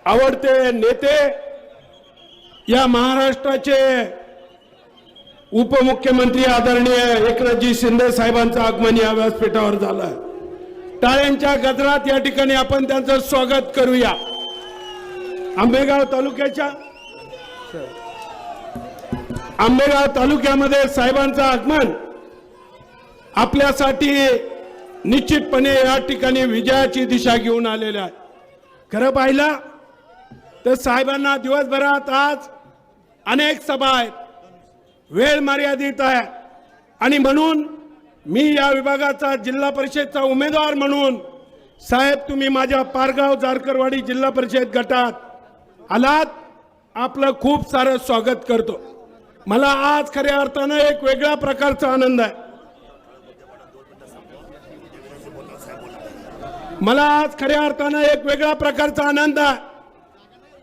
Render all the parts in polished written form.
आवडते नेते या महाराष्ट्राचे उपमुख्यमंत्री आदरणीय एकनाथजी शिंदे साहेबांचं आगमन या व्यासपीठावर झालं। टाळ्यांच्या गजरात या ठिकाणी आपण त्यांचं स्वागत करूया। आंबेगाव तालुक्यामध्ये साहेबांचं आगमन आपल्यासाठी निश्चितपणे या ठिकाणी विजयाची दिशा घेऊन आलेलं आहे। खरं पाहिलं तर साहेबांना दिवसभरात आज अनेक सभा आहेत, वेळ मर्यादित आहे आणि म्हणून मी या विभागाचा जिल्हा परिषदचा उमेदवार म्हणून साहेब तुम्ही माझ्या पारगाव जारकरवाडी जिल्हा परिषद गटात आलात, आपलं खूप सारं स्वागत करतो। मला आज खऱ्या अर्थानं एक वेगळ्या प्रकारचा आनंद आहे। मला आज खऱ्या अर्थानं एक वेगळा प्रकारचा आनंद आहे।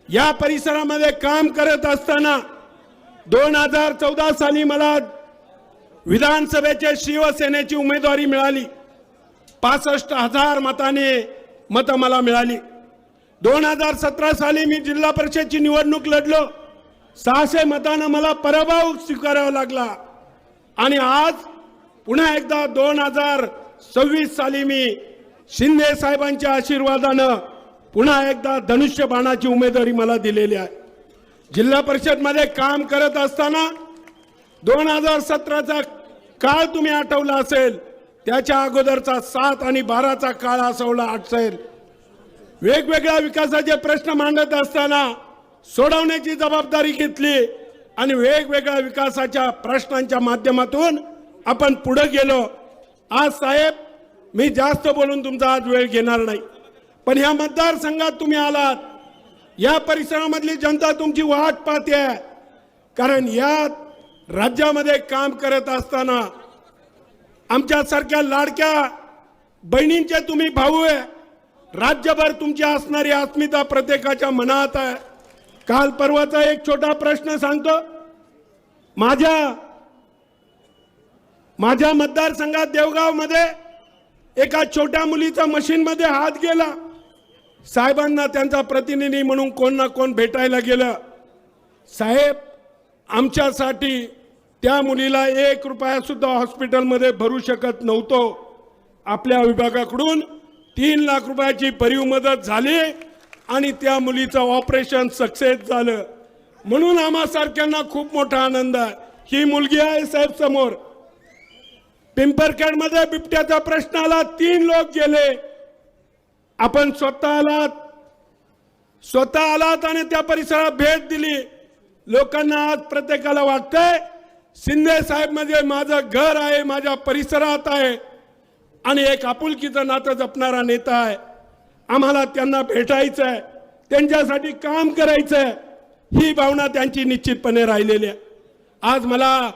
या परिसरामध्ये काम करत असताना 2014 साली मला विधानसभेचे शिवसेनेची उमेदवारी मिळाली। 65,000 मतं मला मिळाली। 2017 साली मी जिल्हा परिषदची निवडणूक लढलो, 600 मतांना मला पराभव स्वीकारावा लागला आणि आज पुन्हा एकदा 2026 साली मी शिंदे साहेबांच्या आशीर्वादानं पुन्हा एकदा धनुष्यबाणाची उमेदवारी मला दिलेली आहे। जिल्हा परिषद मध्ये काम करत असताना 2017चा काळ तुम्ही आठवला असेल, त्याच्या अगोदरचा 7 आणि 12चा काळ असेल। वेगवेगळ्या विकासाचे प्रश्न मांडत असताना सोडवण्याची जबाबदारी घेतली आणि वेगवेगळ्या विकासाच्या प्रश्नांच्या माध्यमातून आपण पुढे गेलो। आज साहेब मी जास्त बोलून तुमचा आज वेळ घेणार नाही, पण या मतदारसंघात तुम्ही आलात, या परिसरामधली जनता तुमची वाट पाहते आहे। कारण या राज्यामध्ये काम करत असताना आमच्या सारख्या लाडक्या बहिणींचे तुम्ही भाऊ आहे, राज्यभर तुमची असणारी अस्मिता प्रत्येकाच्या मनात आहे। काल परवाचा एक छोटा प्रश्न सांगतो। माझ्या मतदारसंघात देवगाव मध्ये एका छोट्या मुलीचा मशीन मध्ये हात गेला, साहेबांना त्यांचा प्रतिनिधी म्हणून कोण ना कोण भेटायला गेलं। साहेब आमच्यासाठी त्या मुलीला 1 रुपया सुद्धा हॉस्पिटलमध्ये भरू शकत नव्हतो, आपल्या विभागाकडून 3 लाख रुपयाची भरीव मदत झाली आणि त्या मुलीचं ऑपरेशन सक्सेस झालं। म्हणून आम्हा सारख्यांना खूप मोठा आनंद आहे। ही मुलगी आहे साहेब समोर। पिंपरखेड मध्ये बिबट्याचा प्रश्न आला, 3 लोक गेले, आपण स्वतः आलात आणि त्या परिसरात भेट दिली। लोकांना आज प्रत्येकाला वाटतंय शिंदे साहेब म्हणजे माझं घर आहे, माझ्या परिसरात आहे आणि एक आपुलकीचं नातं जपणारा नेता आहे। आम्हाला त्यांना भेटायचं आहे, त्यांच्यासाठी काम करायचं आहे, ही भावना त्यांची निश्चितपणे राहिलेली आहे। आज मला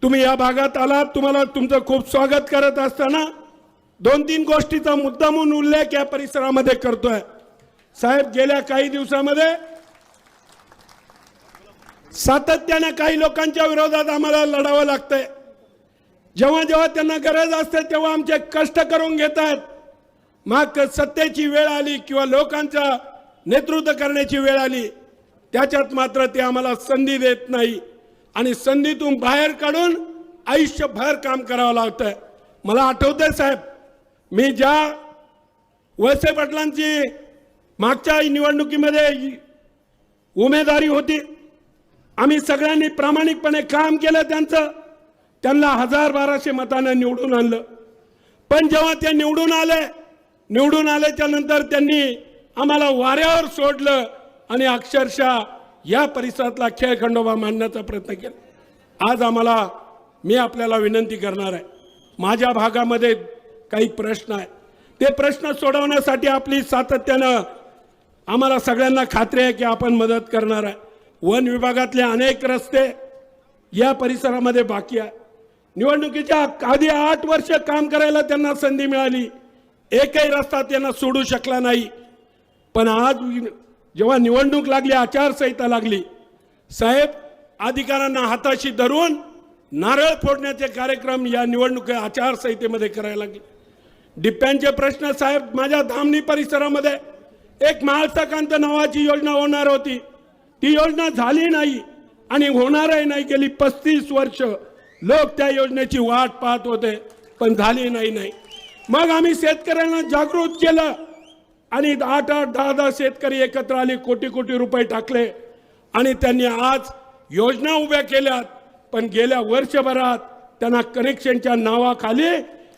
तुम्ही या भागात आलात, तुम्हाला तुमचं खूप स्वागत करत असताना 2-3 गोष्टीचा मुद्दा म्हणून उल्लेख या परिसरामध्ये करतोय। साहेब गेल्या काही दिवसामध्ये सातत्याने काही लोकांच्या विरोधात आम्हाला लढावं लागतंय। जेव्हा जेव्हा त्यांना गरज असते तेव्हा आमचे कष्ट करून घेतात, मग सत्तेची वेळ आली किंवा लोकांचा नेतृत्व करण्याची वेळ आली, त्याच्यात मात्र ते आम्हाला संधी देत नाही आणि संधीतून बाहेर काढून आयुष्यभर काम करावं लागतं। मला आठवतंय साहेब, मी ज्या वळसे पाटलांची मागच्या निवडणुकीमध्ये उमेदवारी होती, आम्ही सगळ्यांनी प्रामाणिकपणे काम केलं, त्यांना 1000-1200 मतांना निवडून आणलं। पण जेव्हा ते निवडून आल्याच्या नंतर त्यांनी आम्हाला वाऱ्यावर सोडलं आणि अक्षरशः या परिसरातला खेळखंडोबा मांडण्याचा प्रयत्न केला। आज मी आपल्याला विनंती करणार आहे, माझ्या भागामध्ये काही प्रश्न आहेत, ते प्रश्न सोडवण्यासाठी आपली सातत्यानं आम्हाला सगळ्यांना खात्री आहे की आपण मदत करणार आहे। वन विभागातले अनेक रस्ते या परिसरामध्ये बाकी आहे। निवडणुकीच्या आधी 8 वर्ष काम करायला त्यांना संधी मिळाली, एकही रस्ता त्यांना सोडू शकला नाही। पण आज जेव्हा निवडणूक लागली, आचारसंहिता लागली, साहेब अधिकाऱ्यांना हाताशी धरून नारळ फोडण्याचे कार्यक्रम या निवडणूक आचारसंहितेमध्ये करायला लागले। डिप्यांचे प्रश्न साहेब माझ्या धामणी परिसरामध्ये एक महाराष्ट्रकांत नावाची योजना होणार होती, ती योजना झाली नाही आणि होणारही नाही. गेली 35 वर्ष लोक त्या योजनेची वाट पाहत होते, पण झाली नाही. मग आम्ही शेतकऱ्यांना जागृत केलं आणि 8-8, 10-10 शेतकरी एकत्र आले, कोटी रुपये टाकले आणि त्यांनी आज योजना उभ्या केल्यात. पण गेल्या वर्षभरात त्यांना कनेक्शनच्या नावाखाली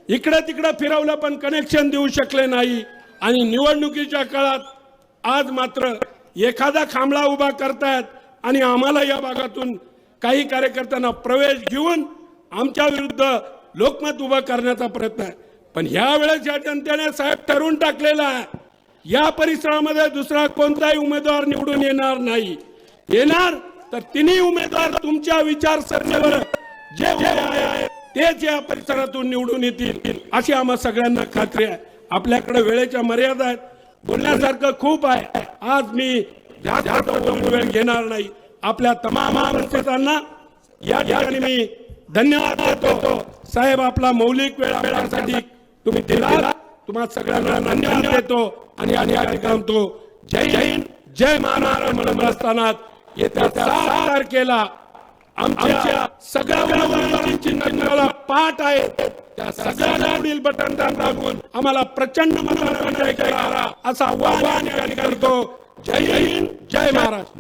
इकडे तिकडे फिरवलं, पण कनेक्शन देऊ शकले नाही. आणि निवडणुकीच्या काळात आज मात्र एखादा खांबळा उभा करतायत आणि आम्हाला या भागातून काही कार्यकर्त्यांना प्रवेश घेऊन आमच्या विरुद्ध लोकमत उभं करण्याचा प्रयत्न आहे. पण ह्या वेळेस या जनतेने साहेब ठरवून टाकलेला आहे, या परिसरामध्ये दुसरा कोणताही उमेदवार निवडून येणार नाही. येणार तर तिन्ही उमेदवार तुमच्या विचारसरणीवर जे उभे आहेत तेच या परिसरातून निवडून येतील अशी आम्हा सगळ्यांना खात्री आहे. आपल्याकडे वेळेच्या मर्यादा आहेत, बोलण्यासारखं खूप आहे. आज मी जास्त वेळ घेणार नाही. आपल्या तमाम आमंत्रितांना या ठिकाणी मी धन्यवाद देतो. साहेब, आपला मौलिक वेळासाठी तुम्ही दिला, तुम्हा सगळ्यांना धन्यवाद देतो आणि या ठिकाणी तो जय हिंद जय महाराष्ट्र म्हणत असताना येत्या 7 तारखेला आमच्या सगळ्या चिन्हाला पाठ आहे, त्या सगळ्यांना बटन दाबून आम्हाला प्रचंड मतांनी विजय करा असं आव्हान करतो. जय हिंद जय महाराष्ट्र.